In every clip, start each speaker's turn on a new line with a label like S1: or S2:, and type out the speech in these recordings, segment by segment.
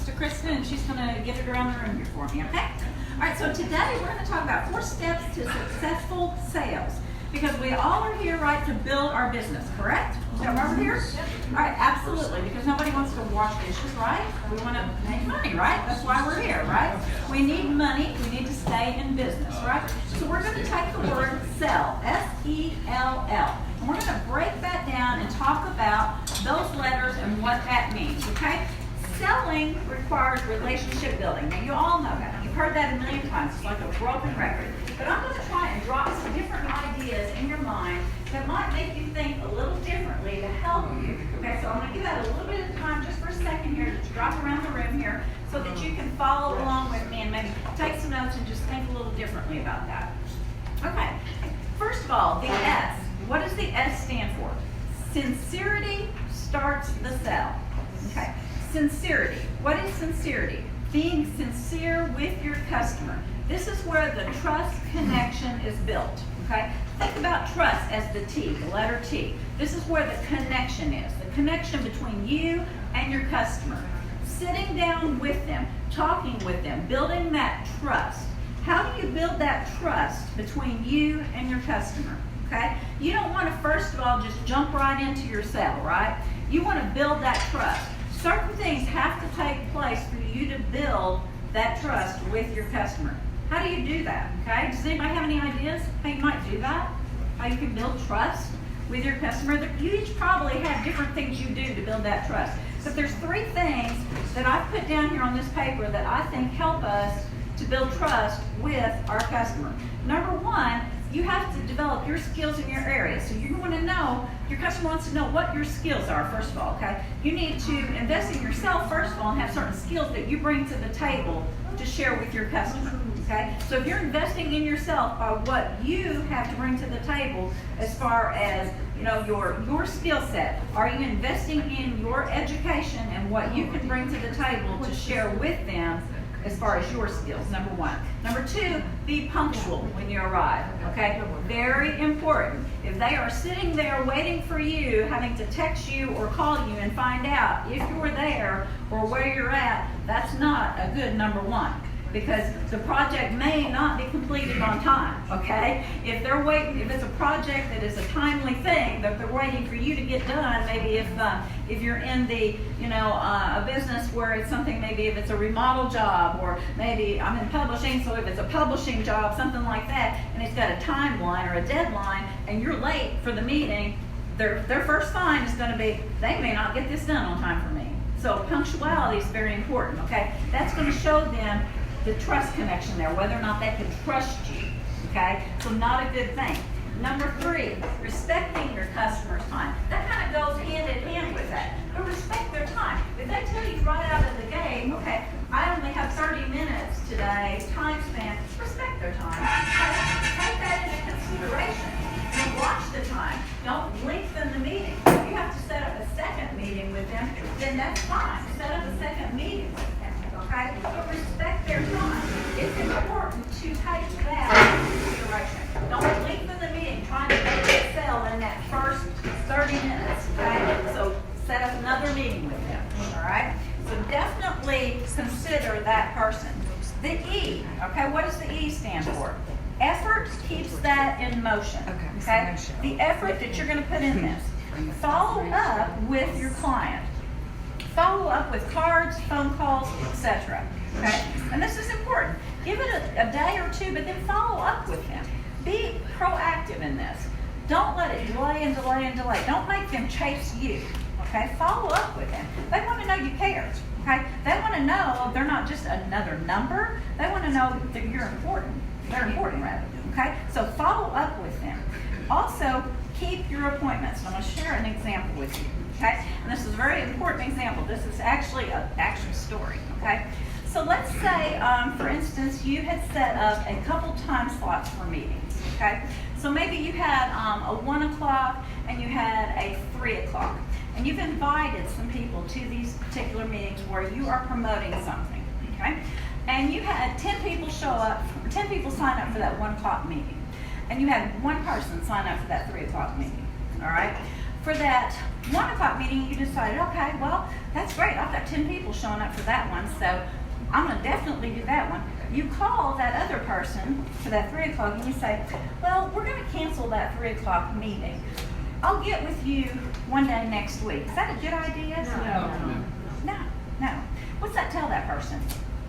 S1: to Kristen, and she's going to get it around the room here for me, okay? All right, so today we're going to talk about 4 steps to successful sales. Because we all are here, right, to build our business, correct? Is that why we're here? All right, absolutely, because nobody wants to wash dishes, right? We want to make money, right? That's why we're here, right? We need money. We need to stay in business, right? So we're going to take the word sell, S-E-L-L, and we're going to break that down and talk about those letters and what that means, okay? Selling requires relationship building. Now, you all know that. You've heard that a million times. It's like a broken record. But I'm going to try and drop some different ideas in your mind that might make you think a little differently to help you. Okay, so I'm going to give that a little bit of time just for a second here to drop around the room here so that you can follow along with me and maybe take some notes and just think a little differently about that. Okay, first of all, the S. What does the S stand for? Sincerity starts the sell. Okay. Sincerity. What is sincerity? Being sincere with your customer. This is where the trust connection is built. Okay? Think about trust as the T, the letter T. This is where the connection is. The connection between you and your customer. Sitting down with them, talking with them, building that trust. How do you build that trust between you and your customer? Okay? You don't want to, first of all, just jump right into your sale, right? You want to build that trust. Certain things have to take place for you to build that trust with your customer. How do you do that? Okay? Does anybody have any ideas how you might do that? How you can build trust with your customer? You each probably have different things you do to build that trust. But there's 3 things that I've put down here on this paper that I think help us to build trust with our customer. Number 1, you have to develop your skills in your area. So you want to know, your customer wants to know what your skills are, first of all, okay? You need to invest in yourself, first of all, and have certain skills that you bring to the table to share with your customer, okay? So if you're investing in yourself by what you have to bring to the table as far as, you know, your skill set, are you investing in your education and what you can bring to the table to share with them as far as your skills, number 1. Number 2, be punctual when you arrive, okay? Very important. If they are sitting there waiting for you, having to text you or call you and find out if you're there or where you're at, that's not a good number 1. Because the project may not be completed on time, okay? If they're waiting, if it's a project that is a timely thing that they're waiting for you to get done, maybe if you're in the, you know, a business where it's something, maybe if it's a remodel job, or maybe I'm in publishing, so if it's a publishing job, something like that, and it's got a timeline or a deadline, and you're late for the meeting, their first sign is going to be, they may not get this done on time for me. So punctuality is very important, okay? That's going to show them the trust connection there, whether or not they can trust you, okay? So not a good thing. Number 3, respecting your customer's time. That kind of goes hand in hand with that. But respect their time. If they tell you right out of the gate, okay, I only have 30 minutes today, time span, respect their time. Take that into consideration. And watch the time. Don't lengthen the meeting. If you have to set up a second meeting with them, then that's fine. Set up a second meeting with them. Okay? But respect their time. It's important to take that into consideration. Don't lengthen the meeting trying to make it sell in that first 30 minutes. Okay? So set up another meeting with them. All right? So definitely consider that person. The E. Okay? What does the E stand for? Effort keeps that in motion. Okay? The effort that you're going to put in this. Follow up with your client. Follow up with cards, phone calls, etc. Okay? And this is important. Give it a day or 2, but then follow up with them. Be proactive in this. Don't let it delay and delay and delay. Don't make them chase you. Okay? Follow up with them. They want to know you care. Okay? They want to know they're not just another number. They want to know that you're important. They're important, rather. Okay? So follow up with them. Also, keep your appointments. I'm going to share an example with you. Okay? And this is a very important example. This is actually an actual story. Okay? So let's say, for instance, you had set up a couple time slots for meetings. Okay? So maybe you had a 1 o'clock and you had a 3 o'clock. And you've invited some people to these particular meetings where you are promoting something. Okay? And you had 10 people show up, 10 people sign up for that 1 o'clock meeting. And you had 1 person sign up for that 3 o'clock meeting. All right? for that 1 o'clock meeting, you decided, okay, well, that's great. I've got 10 people showing up for that one, so I'm going to definitely do that one. You call that other person for that 3 o'clock and you say, well, we're going to cancel that 3 o'clock meeting. I'll get with you one day next week. Is that a good idea? No. What's that tell that person?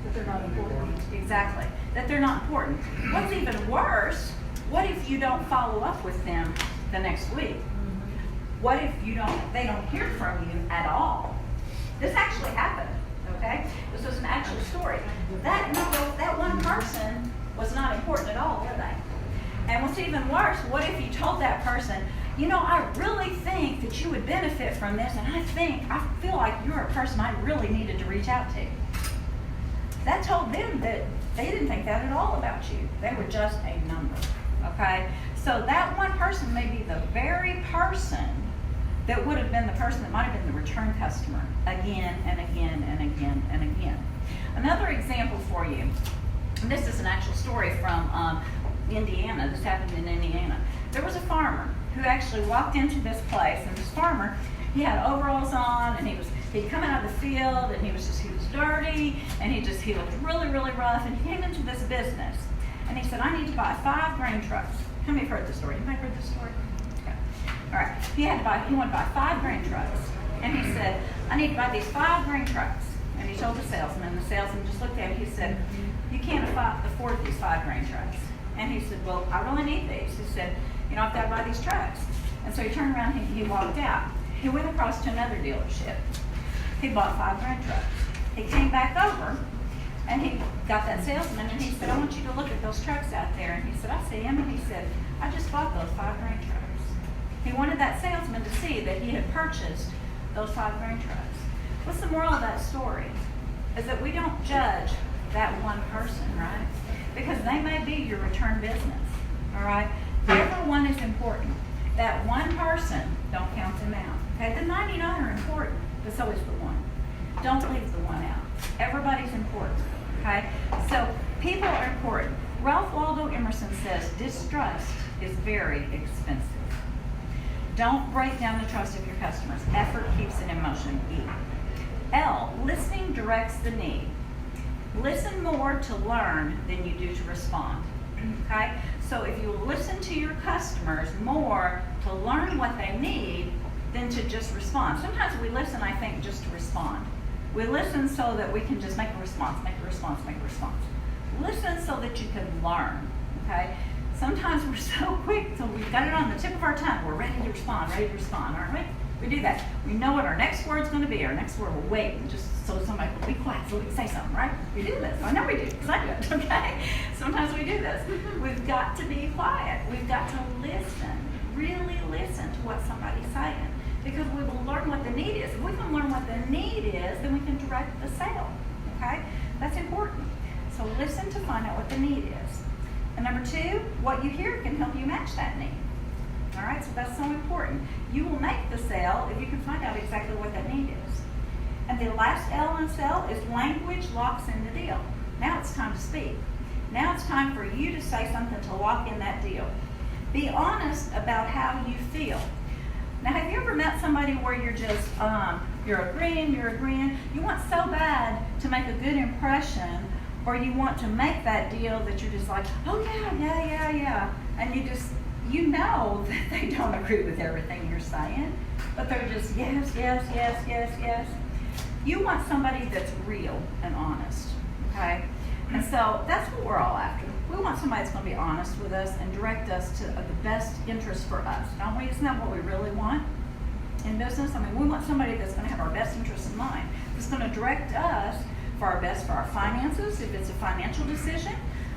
S2: That they're not important.
S1: Exactly. That they're not important. What's even worse, what if you don't follow up with them the next week? What if they don't hear from you at all? This actually happened, okay? This was an actual story. That one person was not important at all, were they? And what's even worse, what if you told that person, I really think that you would benefit from this, and I feel like you're a person I really needed to reach out to. That told them that they didn't think that at all about you. They were just a number, okay? So that one person may be the very person that would have been the person that might have been the return customer again and again and again and again. Another example for you, and this is an actual story from Indiana. This happened in Indiana. There was a farmer who actually walked into this place, and this farmer, he had overalls on, and he'd come out of the field, and he was dirty, and he looked really, really rough, and he came into this business, and he said, I need to buy 5 grain trucks. How many have heard this story? Anybody heard this story? Okay. All right. He wanted to buy 5 grain trucks, and he said, I need to buy these 5 grain trucks. And he told the salesman, and the salesman just looked at him. He said, you can't afford these 5 grain trucks. And he said, well, I really need these. He said, I've got to buy these trucks. And so he turned around and he walked out. He went across to another dealership. He bought 5 grain trucks. He came back over, and he got that salesman, and he said, I want you to look at those trucks out there. And he said, I see them. And he said, I just bought those 5 grain trucks. He wanted that salesman to see that he had purchased those 5 grain trucks. What's the moral of that story? Is that we don't judge that one person, right? Because they may be your return business, all right? Everyone is important. That one person, don't count them out. Okay, the 99 are important, but so is the one. Don't leave the one out. Everybody's important, okay? So people are important. Ralph Waldo Emerson says, distrust is very expensive. Don't break down the trust of your customers. Effort keeps it in motion. E. L, listening directs the need. Listen more to learn than you do to respond. Okay? So if you listen to your customers more to learn what they need than to just respond. Sometimes we listen, I think, just to respond. We listen so that we can just make a response. Listen so that you can learn. Okay? Sometimes we're so quick, so we've got it on the tip of our tongue. We're ready to respond, aren't we? We do that. We know what our next word's going to be. Our next word, we're waiting just so somebody will be quiet so we can say something, right? We do this. I know we do, because I do it, okay? Sometimes we do this. We've got to be quiet. We've got to listen, really listen to what somebody's saying, because we will learn what the need is. If we can learn what the need is, then we can direct the sale, okay? That's important. So listen to find out what the need is. And number 2, what you hear can help you match that need. All right, so that's so important. You will make the sale if you can find out exactly what that need is. And the last L in sell is language locks in the deal. Now it's time to speak. Now it's time for you to say something to lock in that deal. Be honest about how you feel. Now, have you ever met somebody where you're just, you're agreeing, you want so bad to make a good impression, or you want to make that deal that you're just like, oh yeah, and you know that they don't agree with everything you're saying, but they're just yes. You want somebody that's real and honest, okay? And so that's what we're all after. We want somebody that's going to be honest with us and direct us to the best interest for us, don't we? Isn't that what we really want in business? I mean, we want somebody that's going to have our best interests in mind, that's going to direct us for our best for our finances, if it's a financial decision,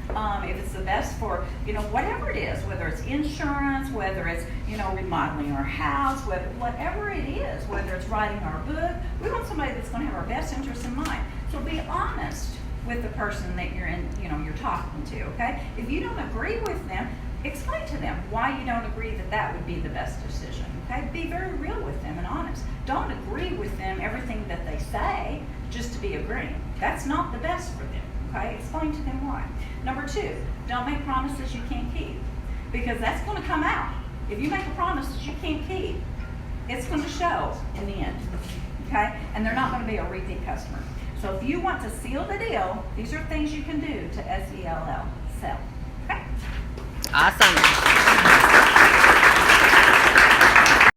S1: if it's the best for, whatever it is, whether it's insurance, whether it's, remodeling our house, whatever it is, whether it's writing our book, we want somebody that's going to have our best interests in mind. So be honest with the person that you're you're talking to, okay? If you don't agree with them, explain to them why you don't agree that would be the best decision, okay? Be very real with them and honest. Don't agree with them everything that they say just to be agreeing. That's not the best for them, okay? Explain to them why. Number 2, don't make promises you can't keep, because that's going to come out. If you make a promise that you can't keep, it's going to show in the end, okay? And they're not going to be a repeat customer. So if you want to seal the deal, these are things you can do to SELL, sell, okay?
S2: Awesome.